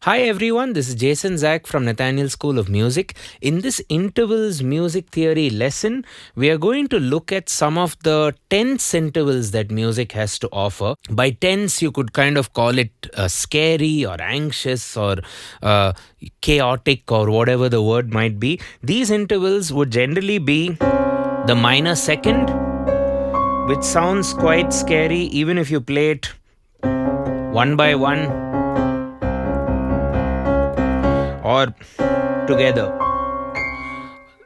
Hi everyone, this is Jason Zach from Nathaniel School of Music. In this intervals music theory lesson, we are going to look at some of the tense intervals that music has to offer. By tense, you could kind of call it scary or anxious or chaotic or whatever the word might be. These intervals would generally be the minor second, which sounds quite scary even if you play it one by one or together.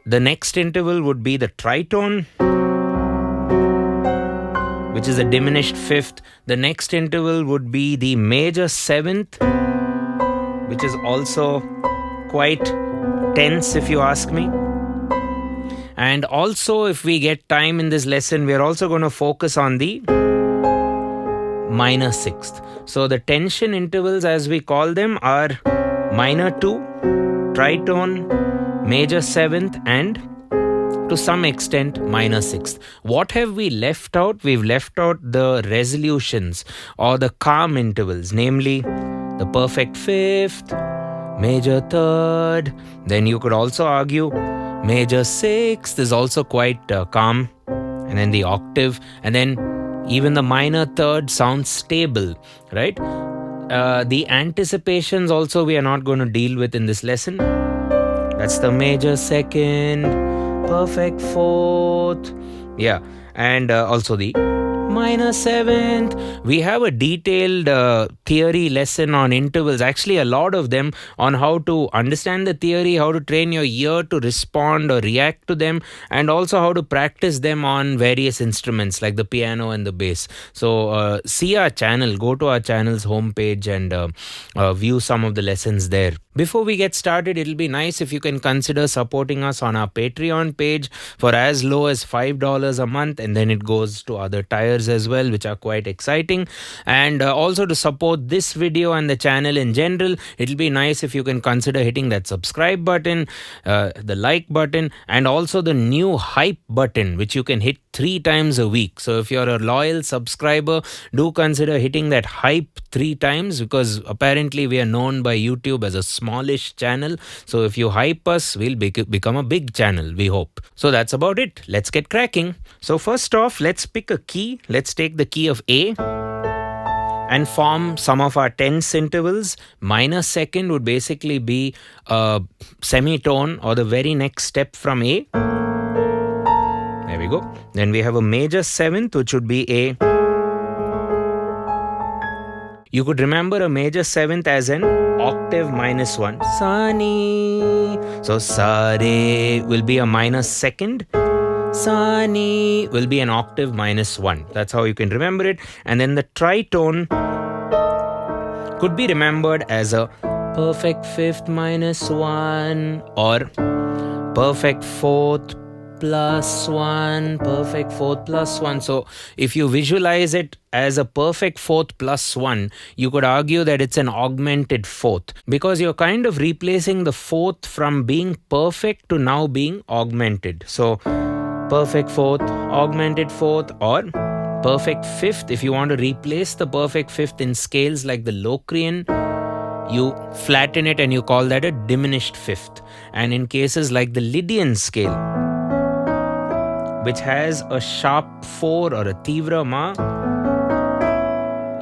The next interval would be the tritone, which is a diminished fifth. The next interval would be the major seventh, which is also quite tense if you ask me. And also, if we get time in this lesson, we are also going to focus on the minor sixth. So the tension intervals, as we call them, are minor 2, tritone, major 7th, and to some extent minor 6th. What have we left out? We've left out the resolutions or the calm intervals, namely the perfect 5th, major 3rd. Then you could also argue major 6th is also quite calm, and then the octave, and then even the minor 3rd sounds stable, right? The anticipations also we are not going to deal with in this lesson. That's the major 2nd, perfect 4th, and also the minor 7th. We have a detailed theory lesson on intervals, actually a lot of them, on how to understand the theory, how to train your ear to respond or react to them, and also how to practice them on various instruments like the piano and the bass. So see our channel, go to our channel's homepage and view some of the lessons there. Before we get started, it'll be nice if you can consider supporting us on our Patreon page for as low as $5 a month, and then it goes to other tiers as well, which are quite exciting. And also to support this video and the channel in general, it'll be nice if you can consider hitting that subscribe button, the like button, and also the new hype button, which you can hit 3 times a week. So if you're a loyal subscriber, do consider hitting that hype 3 times, because apparently we are known by YouTube as a smallish channel. So if you hype us, we'll become a big channel, we hope. So that's about it. Let's get cracking. So first off, let's pick a key. Let's take the key of A and form some of our tense intervals. Minor 2nd would basically be a semitone or the very next step from A. There we go. Then we have a major 7th, which would be A. You could remember a major 7th as an octave minus 1. Sani. So Sare will be a minor 2nd. Sani will be an octave minus 1. That's how you can remember it. And then the tritone could be remembered as a perfect 5th minus 1 or perfect 4th plus 1, perfect 4th plus 1. So if you visualize it as a perfect 4th plus 1, you could argue that it's an augmented 4th, because you're kind of replacing the 4th from being perfect to now being augmented. So perfect 4th, augmented 4th, or perfect 5th. If you want to replace the perfect 5th in scales like the Locrian, you flatten it and you call that a diminished 5th. And in cases like the Lydian scale, which has a sharp 4 or a tivra ma,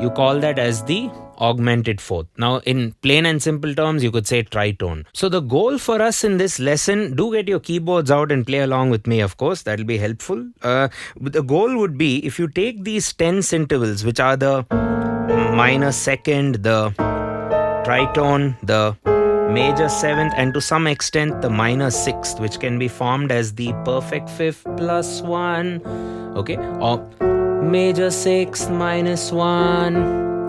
you call that as the augmented 4th. Now, in plain and simple terms, you could say tritone. So the goal for us in this lesson, do get your keyboards out and play along with me, of course. That'll be helpful. The goal would be, if you take these tense intervals, which are the minor 2nd, the tritone, the major 7th, and to some extent the minor 6th, which can be formed as the perfect 5th plus 1, okay, or major 6th minus 1,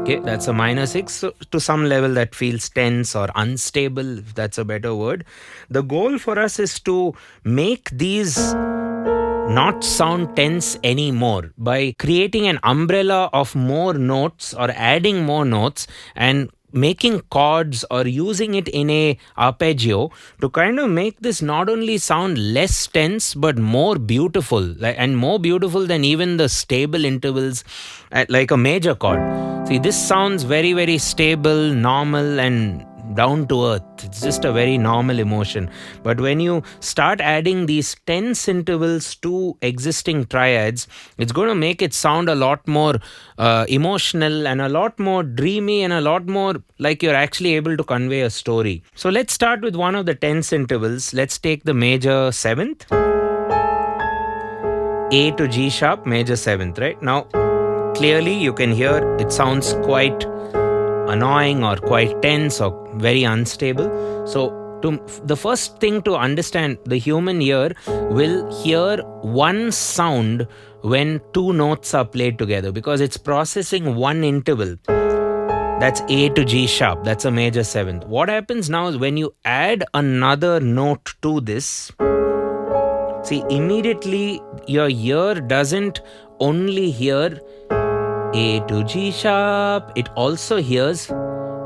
okay, that's a minor 6. So to some level that feels tense or unstable, if that's a better word. The goal for us is to make these not sound tense anymore by creating an umbrella of more notes or adding more notes and making chords or using it in a arpeggio to kind of make this not only sound less tense but more beautiful, and more beautiful than even the stable intervals like a major chord. See, this sounds very, very stable, normal, and down to earth. It's just a very normal emotion. But when you start adding these tense intervals to existing triads, it's going to make it sound a lot more emotional and a lot more dreamy and a lot more like you're actually able to convey a story. So let's start with one of the tense intervals. Let's take the major 7th. A to G sharp, major 7th, right? Now, clearly you can hear it sounds quite annoying or quite tense or very unstable. So the first thing to understand, the human ear will hear one sound when two notes are played together because it's processing one interval. That's A to G sharp. That's a major 7th. What happens now is when you add another note to this, see, immediately your ear doesn't only hear A to G sharp, it also hears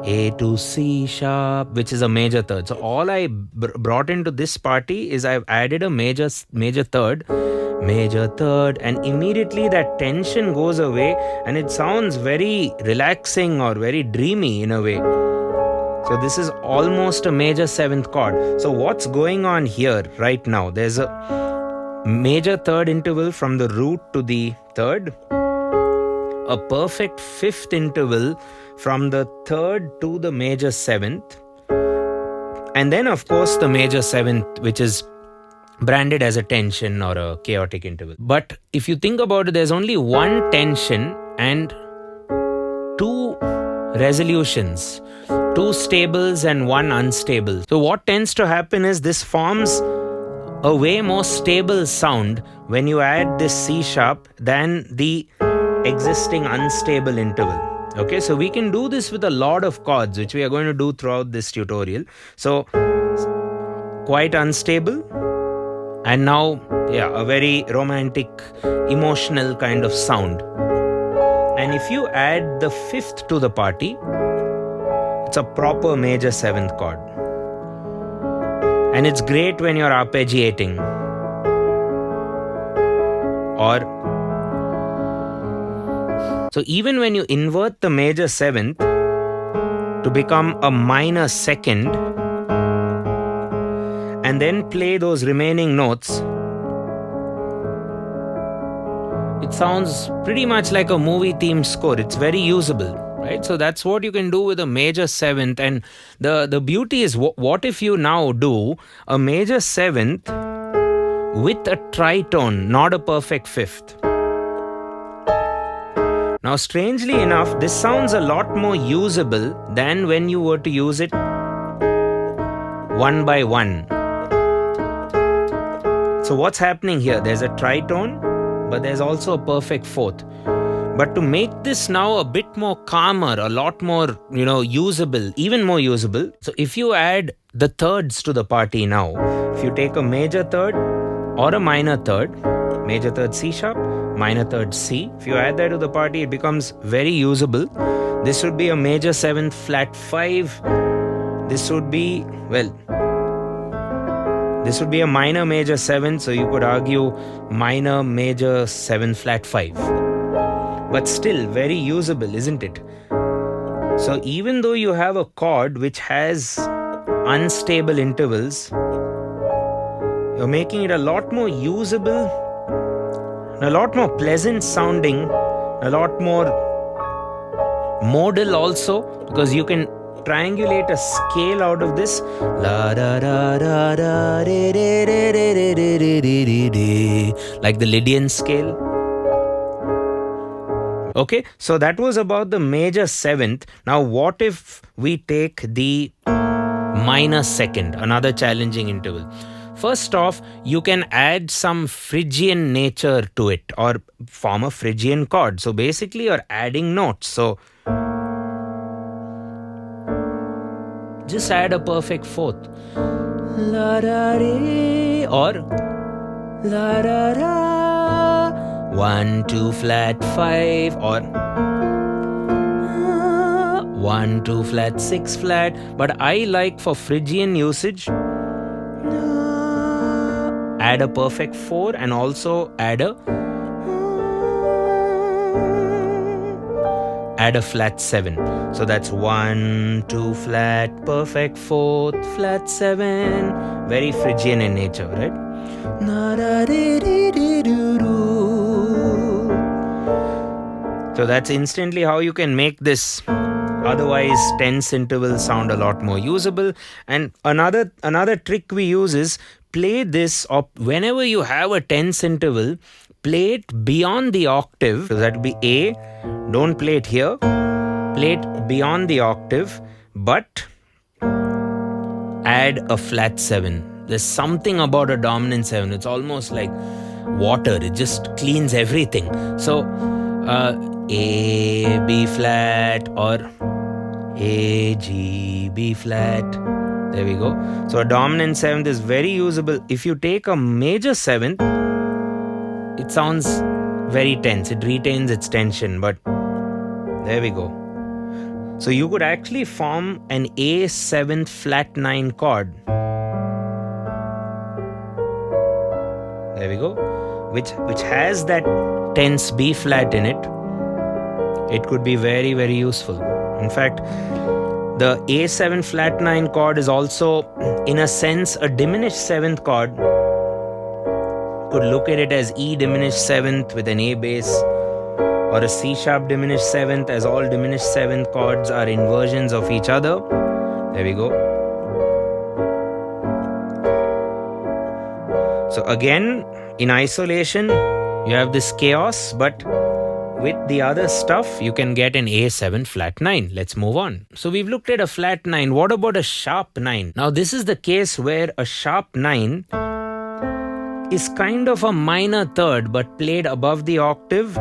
A to C sharp, which is a major 3rd. So all I brought into this party is I've added a major 3rd, and immediately that tension goes away and it sounds very relaxing or very dreamy in a way. So this is almost a major 7th chord. So what's going on here right now? There's a major 3rd interval from the root to the 3rd, a perfect 5th interval from the 3rd to the major 7th, and then of course the major 7th, which is branded as a tension or a chaotic interval. But if you think about it, there's only one tension and two resolutions, two stables and one unstable. So what tends to happen is this forms a way more stable sound when you add this C sharp than the existing unstable interval. Okay, so we can do this with a lot of chords, which we are going to do throughout this tutorial. So quite unstable, and now a very romantic, emotional kind of sound. And if you add the 5th to the party, it's a proper major 7th chord. And it's great when you're arpeggiating or so even when you invert the major 7th to become a minor 2nd and then play those remaining notes, it sounds pretty much like a movie theme score. It's very usable, right? So that's what you can do with a major 7th. And the beauty is, what if you now do a major 7th with a tritone, not a perfect 5th? Now, strangely enough, this sounds a lot more usable than when you were to use it one by one. So what's happening here? There's a tritone, but there's also a perfect 4th. But to make this now a bit more calmer, a lot more, usable, even more usable. So if you add the 3rds to the party now, if you take a major 3rd or a minor 3rd, major 3rd C sharp, minor 3rd C. If you add that to the party, it becomes very usable. This would be a major 7th flat 5. This would be a minor major 7, so you could argue minor major 7 flat 5. But still very usable, isn't it? So even though you have a chord which has unstable intervals, you're making it a lot more usable, a lot more pleasant sounding, a lot more modal also, because you can triangulate a scale out of this. Like the Lydian scale. Okay, so that was about the major 7th. Now what if we take the minor 2nd, another challenging interval? First off, you can add some Phrygian nature to it or form a Phrygian chord. So basically you're adding notes. So just add a perfect 4th. La da re or la da ra. 1 2 flat 5 or 1 2 flat 6 flat. But I like, for Phrygian usage, add a perfect 4 and also add add a flat 7. So that's 1, 2 flat, perfect 4th, flat 7. Very Phrygian in nature, right? So that's instantly how you can make this otherwise tense interval sound a lot more usable. And another trick we use is play this, or whenever you have a tense interval, play it beyond the octave. So that will be A. Don't play it here. Play it beyond the octave, but add a flat 7. There's something about a dominant 7. It's almost like water. It just cleans everything. So A, B flat, or A, G, B flat. There we go. So a dominant 7th is very usable. If you take a major 7th, it sounds very tense. It retains its tension, but there we go. So you could actually form an A7 flat 9 chord. There we go. Which has that tense B flat in it. It could be very, very useful. In fact, the A7 flat 9 chord is also, in a sense, a diminished 7th chord. Could look at it as E diminished 7th with an A bass, or a C sharp diminished 7th, as all diminished 7th chords are inversions of each other. There we go. So again, in isolation, you have this chaos, but with the other stuff, you can get an A7 flat 9. Let's move on. So we've looked at a flat 9. What about a sharp 9? Now this is the case where a sharp 9 is kind of a minor third, but played above the octave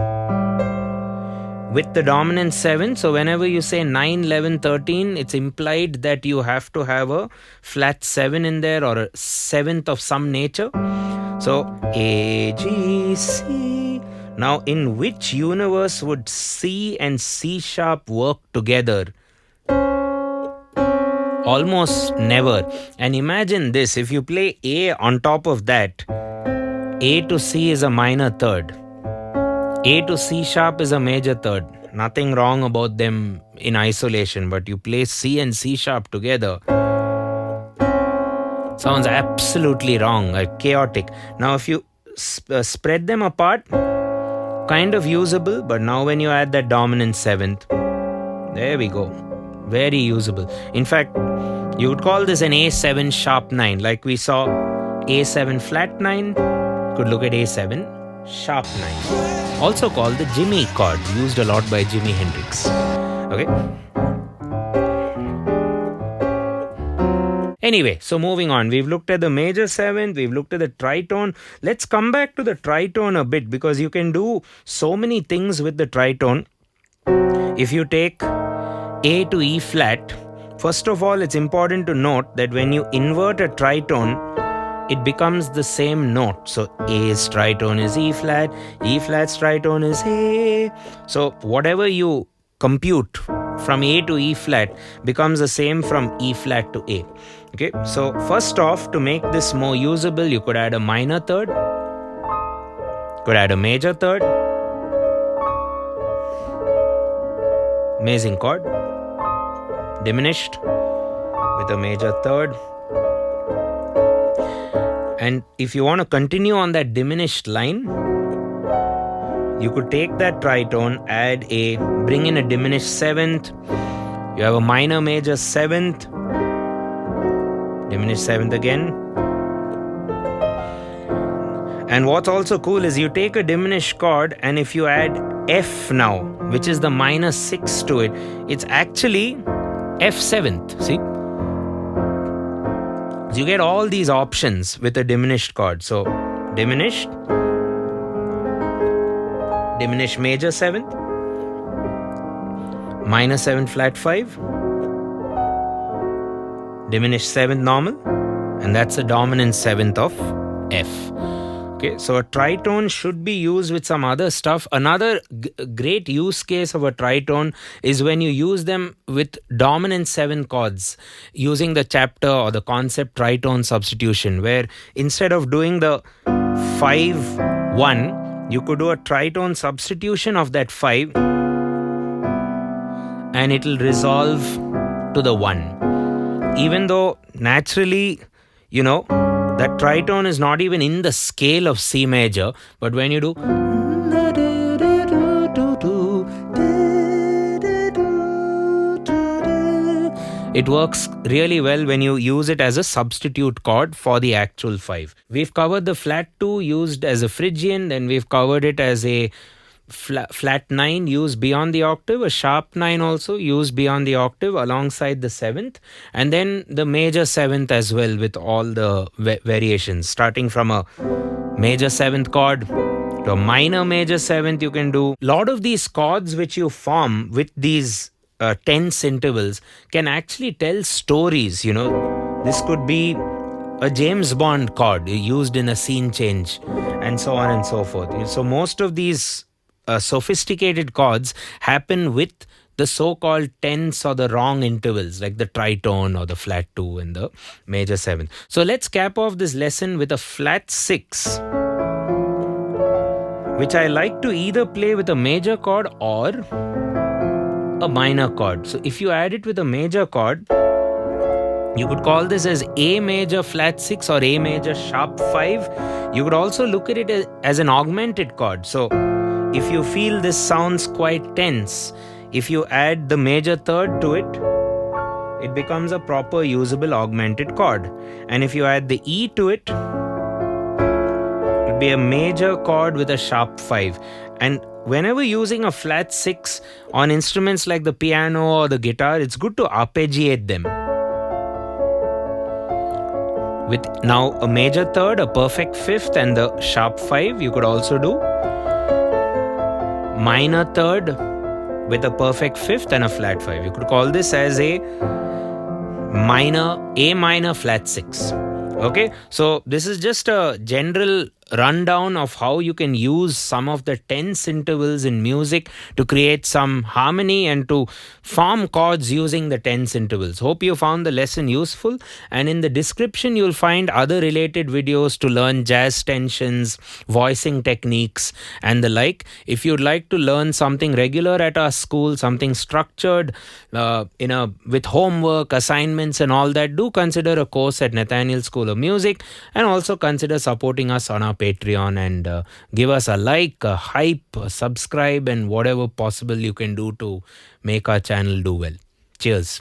with the dominant 7. So whenever you say 9, 11, 13, it's implied that you have to have a flat 7 in there, or a 7th of some nature. So A, G, C. Now in which universe would C and C sharp work together? Almost never. And imagine this, if you play A on top of that, A to C is a minor third. A to C sharp is a major third. Nothing wrong about them in isolation, but you play C and C sharp together, sounds absolutely wrong, like chaotic. Now if you spread them apart, kind of usable, but now when you add that dominant 7th, there we go, very usable. In fact, you would call this an A7 sharp 9, like we saw A7 flat 9, could look at A7 sharp 9, also called the Jimmy chord, used a lot by Jimi Hendrix. Okay. Anyway, so moving on, we've looked at the major 7th, we've looked at the tritone. Let's come back to the tritone a bit, because you can do so many things with the tritone. If you take A to E flat, first of all, it's important to note that when you invert a tritone, it becomes the same note. So A's tritone is E flat's tritone is A. So whatever you compute from A to E flat becomes the same from E flat to A. Okay, so first off, to make this more usable, you could add a minor third, could add a major third, amazing chord, diminished with a major third. And if you want to continue on that diminished line, you could take that tritone, add a, bring in a diminished 7th, you have a minor major 7th, diminished 7th again. And what's also cool is you take a diminished chord, and if you add F now, which is the minor 6 to it, it's actually F7th, see? So you get all these options with a diminished chord. So diminished, diminished major 7th, minor 7 flat 5, diminished 7th normal, and that's the dominant 7th of F. Okay, so a tritone should be used with some other stuff. Another great use case of a tritone is when you use them with dominant 7 chords, using the chapter or the concept tritone substitution, where instead of doing the 5-1, you could do a tritone substitution of that 5 and it will resolve to the 1. Even though naturally, that tritone is not even in the scale of C major, but when you do, it works really well when you use it as a substitute chord for the actual 5. We've covered the flat 2 used as a Phrygian, then we've covered it as a flat 9 used beyond the octave, a sharp 9 also used beyond the octave alongside the 7th, and then the major 7th as well with all the variations, starting from a major 7th chord to a minor major 7th. You can do a lot of these chords which you form with these tense intervals can actually tell stories. This could be a James Bond chord used in a scene change, and so on and so forth. So most of these sophisticated chords happen with the so-called tense or the wrong intervals, like the tritone or the flat 2 and the major 7th. So let's cap off this lesson with a flat 6, which I like to either play with a major chord or a minor chord. So if you add it with a major chord, you could call this as A major flat 6 or A major sharp 5. You could also look at it as an augmented chord. So if you feel this sounds quite tense, if you add the major third to it, it becomes a proper usable augmented chord. And if you add the E to it, it would be a major chord with a sharp 5. And whenever using a flat 6 on instruments like the piano or the guitar, it's good to arpeggiate them. With now a major third, a perfect 5th, and the sharp 5, you could also do minor third with a perfect 5th and a flat 5. You could call this as a minor flat 6. Okay, so this is just a general rundown of how you can use some of the tense intervals in music to create some harmony and to form chords using the tense intervals. Hope you found the lesson useful, and in the description you'll find other related videos to learn jazz tensions, voicing techniques and the like. If you'd like to learn something regular at our school, something structured with homework, assignments and all that, do consider a course at Nathaniel School of Music, and also consider supporting us on our Patreon and give us a like, a hype, a subscribe and whatever possible you can do to make our channel do well. Cheers.